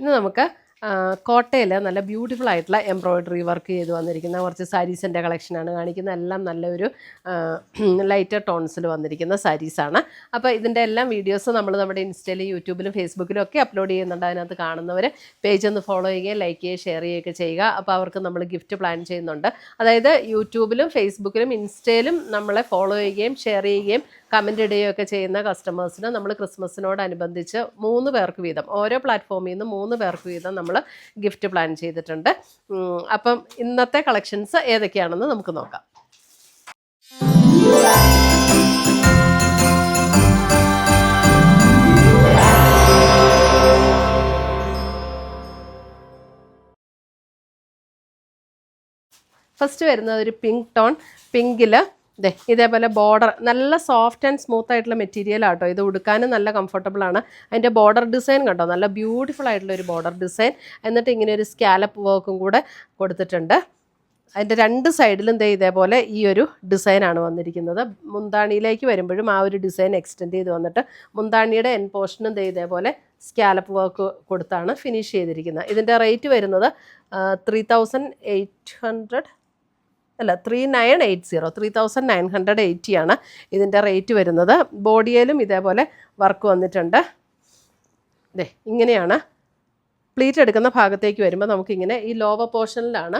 ഇന്ന് നമുക്ക് കോട്ടയിൽ നല്ല ബ്യൂട്ടിഫുൾ ആയിട്ടുള്ള എംബ്രോയ്ഡറി വർക്ക് ചെയ്ത് വന്നിരിക്കുന്ന കുറച്ച് സാരീസിൻ്റെ കളക്ഷനാണ് കാണിക്കുന്നത്. എല്ലാം നല്ലൊരു ലൈറ്റർ ടോൺസിൽ വന്നിരിക്കുന്ന സാരീസാണ്. അപ്പോൾ ഇതിൻ്റെ എല്ലാം വീഡിയോസ് നമ്മൾ നമ്മുടെ ഇൻസ്റ്റയിലും യൂട്യൂബിലും ഫേസ്ബുക്കിലും ഒക്കെ അപ്ലോഡ് ചെയ്യുന്നുണ്ട്. അതിനകത്ത് കാണുന്നവർ പേജ് ഒന്ന് ഫോളോ ചെയ്യുകയും ലൈക്ക് ചെയ്യുകയും ഷെയർ ചെയ്യുകയൊക്കെ ചെയ്യുക. അപ്പോൾ അവർക്ക് നമ്മൾ ഗിഫ്റ്റ് പ്ലാൻ ചെയ്യുന്നുണ്ട്. അതായത് യൂട്യൂബിലും ഫേസ്ബുക്കിലും ഇൻസ്റ്റയിലും നമ്മളെ ഫോളോ ചെയ്യുകയും ഷെയർ ചെയ്യുകയും കമൻറ്റ് ഇടുകയൊക്കെ ചെയ്യുന്ന കസ്റ്റമേഴ്സിന് നമ്മൾ ക്രിസ്മസിനോടനുബന്ധിച്ച് 3 പേർക്ക് വീതം, ഓരോ പ്ലാറ്റ്ഫോമിൽ നിന്ന് 3 പേർക്ക് വീതം നമ്മൾ ഗിഫ്റ്റ് പ്ലാൻ ചെയ്തിട്ടുണ്ട്. അപ്പം ഇന്നത്തെ കളക്ഷൻസ് ഏതൊക്കെയാണെന്ന് നമുക്ക് നോക്കാം. ഫസ്റ്റ് വരുന്നത് ഒരു പിങ്ക് ടോൺ. പിങ്കിൽ ഇതേപോലെ ബോർഡർ നല്ല സോഫ്റ്റ് ആൻഡ് സ്മൂത്ത് ആയിട്ടുള്ള മെറ്റീരിയൽ ആട്ടോ. ഇത് ഉടുക്കാനും നല്ല കംഫർട്ടബിൾ ആണ്. അതിൻ്റെ ബോർഡർ ഡിസൈൻ കണ്ടോ, നല്ല ബ്യൂട്ടിഫുൾ ആയിട്ടുള്ള ഒരു ബോർഡർ ഡിസൈൻ. എന്നിട്ട് ഇങ്ങനെ ഒരു സ്കാലപ്പ് വർക്കും കൂടെ കൊടുത്തിട്ടുണ്ട്. അതിൻ്റെ 2 സൈഡിലും ഇതേപോലെ ഈ ഒരു ഡിസൈനാണ് വന്നിരിക്കുന്നത്. മുന്താണിയിലേക്ക് വരുമ്പോഴും ആ ഒരു ഡിസൈൻ എക്സ്റ്റെൻഡ് ചെയ്ത് വന്നിട്ട് മുന്താണിയുടെ എൻ പോർഷനും സ്കാലപ്പ് വർക്ക് കൊടുത്താണ് ഫിനിഷ് ചെയ്തിരിക്കുന്നത്. ഇതിൻ്റെ റേറ്റ് വരുന്നത് 3980 ആണ് ഇതിൻ്റെ റേറ്റ് വരുന്നത്. ബോഡിയിലും ഇതേപോലെ വർക്ക് വന്നിട്ടുണ്ട്. ഇങ്ങനെയാണ് പ്ലീറ്റ് എടുക്കുന്ന ഭാഗത്തേക്ക് വരുമ്പോൾ നമുക്കിങ്ങനെ ഈ ലോവർ പോർഷനിലാണ്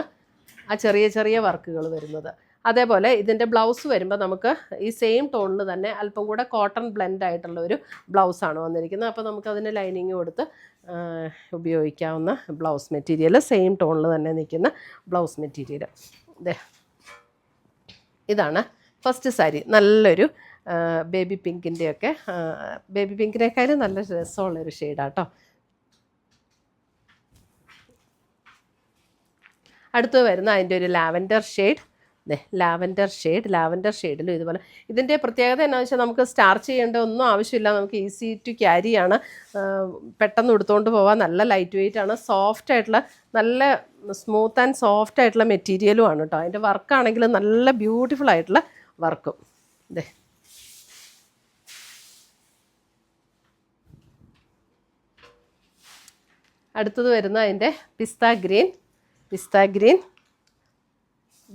ആ ചെറിയ ചെറിയ വർക്കുകൾ വരുന്നത്. അതേപോലെ ഇതിൻ്റെ ബ്ലൗസ് വരുമ്പോൾ നമുക്ക് ഈ സെയിം ടോണിൽ തന്നെ അല്പം കൂടെ കോട്ടൺ ബ്ലെൻഡ് ആയിട്ടുള്ള ഒരു ബ്ലൗസാണ് വന്നിരിക്കുന്നത്. അപ്പോൾ നമുക്കതിന് ലൈനിങ് കൊടുത്ത് ഉപയോഗിക്കാവുന്ന ബ്ലൗസ് മെറ്റീരിയൽ, സെയിം ടോണിൽ തന്നെ നിൽക്കുന്ന ബ്ലൗസ് മെറ്റീരിയൽ. ഇതാണ് ഫസ്റ്റ് സാരി. നല്ലൊരു ബേബി പിങ്കിൻ്റെയൊക്കെ, ബേബി പിങ്കിനേക്കാളും നല്ല രസമുള്ളൊരു ഷെയ്ഡാട്ടോ. അടുത്ത് വരുന്ന അതിൻ്റെ ഒരു ലാവൻഡർ ഷെയ്ഡ്. ലാവൻഡർ ഷെയ്ഡിലും ഇതുപോലെ. ഇതിൻ്റെ പ്രത്യേകത എന്താണെന്ന് വെച്ചാൽ നമുക്ക് സ്റ്റാർച്ച് ചെയ്യേണ്ട ഒന്നും ആവശ്യമില്ല. നമുക്ക് ഈസി ടു ക്യാരിയാണ്. പെട്ടെന്ന് എടുത്തുകൊണ്ട് പോകാൻ. നല്ല ലൈറ്റ് വെയിറ്റ് ആണ്. സോഫ്റ്റ് ആയിട്ടുള്ള, നല്ല സ്മൂത്ത് ആൻഡ് സോഫ്റ്റ് ആയിട്ടുള്ള മെറ്റീരിയലും ആണ് കേട്ടോ. അതിൻ്റെ വർക്കാണെങ്കിൽ നല്ല ബ്യൂട്ടിഫുൾ ആയിട്ടുള്ള വർക്കും. അടുത്തത് വരുന്ന അതിൻ്റെ പിസ്ത ഗ്രീൻ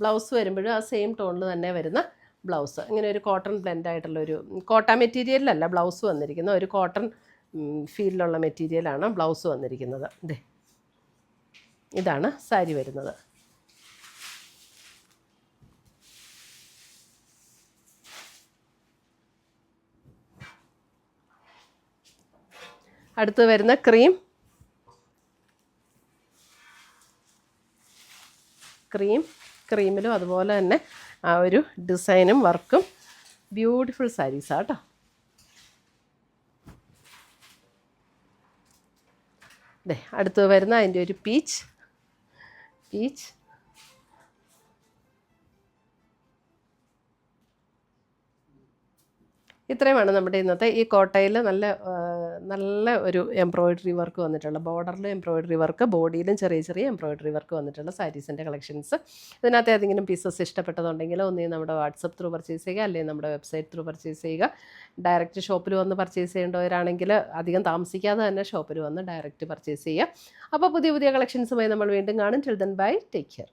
ബ്ലൗസ് വരുമ്പോഴും ആ സെയിം ടോണിൽ തന്നെ വരുന്ന ബ്ലൗസ്. ഇങ്ങനെ ഒരു കോട്ടൺ ബ്ലെൻഡ് ആയിട്ടുള്ളൊരു കോട്ടൺ മെറ്റീരിയലല്ല ബ്ലൗസ് വന്നിരിക്കുന്നത്. ഒരു കോട്ടൺ ഫീലിലുള്ള മെറ്റീരിയലാണ് ബ്ലൗസ് വന്നിരിക്കുന്നത്. ഇതാണ് സാരി വരുന്നത്. അടുത്ത് വരുന്ന ക്രീമിലും അതുപോലെ തന്നെ ആ ഒരു ഡിസൈനും വർക്കും ബ്യൂട്ടിഫുൾ സാരീസാണ് കേട്ടോ. അടുത്ത് വരുന്ന അതിൻ്റെ ഒരു പീച്ച്. ഇത്രയുമാണ് നമ്മുടെ ഇന്നത്തെ ഈ കോട്ടയിൽ നല്ല ഒരു എംബ്രോയ്ഡറി വർക്ക് വന്നിട്ടുള്ള, ബോർഡറിലും എംബ്രോയ്ഡറി വർക്ക്, ബോഡിയിലും ചെറിയ ചെറിയ എംബ്രോയ്ഡറി വർക്ക് വന്നിട്ടുള്ള സാരീസിൻ്റെ കളക്ഷൻസ്. ഇതിനകത്ത് ഏതെങ്കിലും പീസസ് ഇഷ്ടപ്പെട്ടതുണ്ടെങ്കിൽ ഒന്നുകിൽ നമ്മുടെ വാട്സപ്പ് ത്രൂ പർച്ചേസ് ചെയ്യുക, അല്ലെങ്കിൽ നമ്മുടെ വെബ്സൈറ്റ് ത്രൂ പർച്ചേസ് ചെയ്യുക. ഡയറക്റ്റ് ഷോപ്പിൽ വന്ന് പർച്ചേസ് ചെയ്യേണ്ടവരാണെങ്കിൽ അധികം താമസിക്കാതെ തന്നെ ഷോപ്പിൽ വന്ന് ഡയറക്റ്റ് പർച്ചേസ് ചെയ്യുക. അപ്പോൾ പുതിയ കളക്ഷൻസുമായി നമ്മൾ വീണ്ടും കാണും. Till then bye, take care.